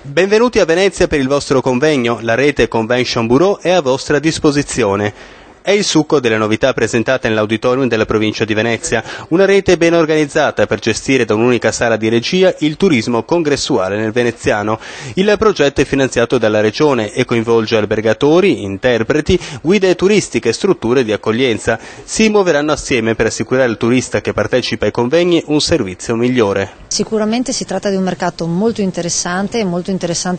Benvenuti a Venezia per il vostro convegno, la rete Convention Bureau è a vostra disposizione. È il succo delle novità presentate nell'auditorium della provincia di Venezia, una rete ben organizzata per gestire da un'unica sala di regia il turismo congressuale nel veneziano. Il progetto è finanziato dalla Regione e coinvolge albergatori, interpreti, guide turistiche e strutture di accoglienza. Si muoveranno assieme per assicurare al turista che partecipa ai convegni un servizio migliore. Sicuramente si tratta di un mercato molto interessante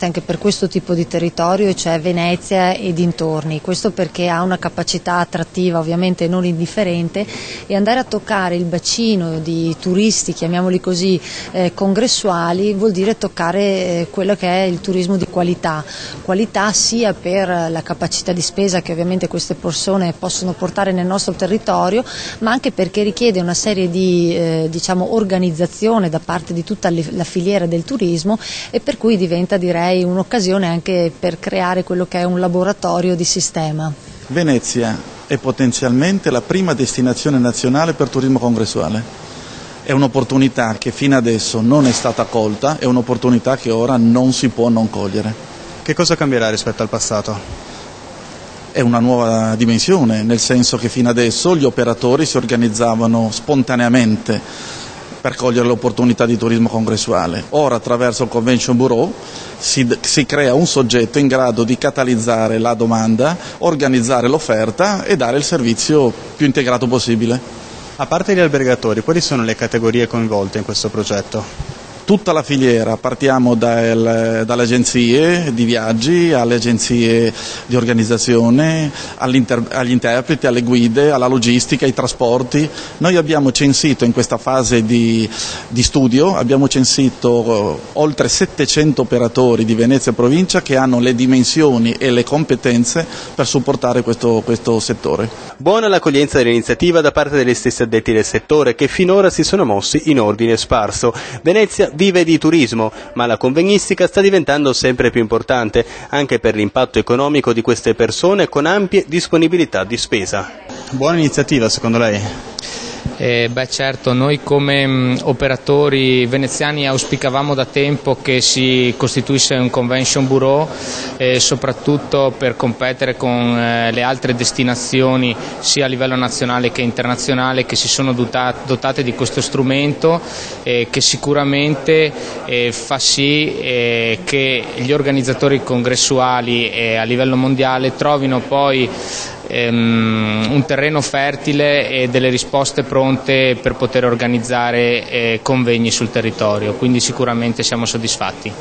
anche per questo tipo di territorio, cioè Venezia e dintorni. Questo perché ha una capacità attrattiva ovviamente non indifferente, e andare a toccare il bacino di turisti, chiamiamoli così, congressuali, vuol dire toccare quello che è il turismo di qualità sia per la capacità di spesa che ovviamente queste persone possono portare nel nostro territorio, ma anche perché richiede una serie di organizzazione da parte di tutta la filiera del turismo, e per cui diventa, direi, un'occasione anche per creare quello che è un laboratorio di sistema. Venezia è potenzialmente la prima destinazione nazionale per turismo congressuale. È un'opportunità che fino adesso non è stata colta, è un'opportunità che ora non si può non cogliere. Che cosa cambierà rispetto al passato? È una nuova dimensione, nel senso che fino adesso gli operatori si organizzavano spontaneamente per cogliere l'opportunità di turismo congressuale. Ora, attraverso il Convention Bureau, si crea un soggetto in grado di catalizzare la domanda, organizzare l'offerta e dare il servizio più integrato possibile. A parte gli albergatori, quali sono le categorie coinvolte in questo progetto? Tutta la filiera, partiamo dalle agenzie di viaggi, alle agenzie di organizzazione, agli interpreti, alle guide, alla logistica, ai trasporti. Noi abbiamo censito in questa fase di studio, abbiamo censito oltre 700 operatori di Venezia e provincia che hanno le dimensioni e le competenze per supportare questo settore. Buona l'accoglienza dell'iniziativa da parte degli stessi addetti del settore, che finora si sono mossi in ordine sparso. Venezia vive di turismo, ma la convegnistica sta diventando sempre più importante, anche per l'impatto economico di queste persone con ampie disponibilità di spesa. Buona iniziativa secondo lei? Certo, noi come operatori veneziani auspicavamo da tempo che si costituisse un Convention Bureau, soprattutto per competere con le altre destinazioni sia a livello nazionale che internazionale che si sono dotate di questo strumento, che sicuramente fa sì che gli organizzatori congressuali a livello mondiale trovino poi un terreno fertile e delle risposte pronte per poter organizzare convegni sul territorio, quindi sicuramente siamo soddisfatti.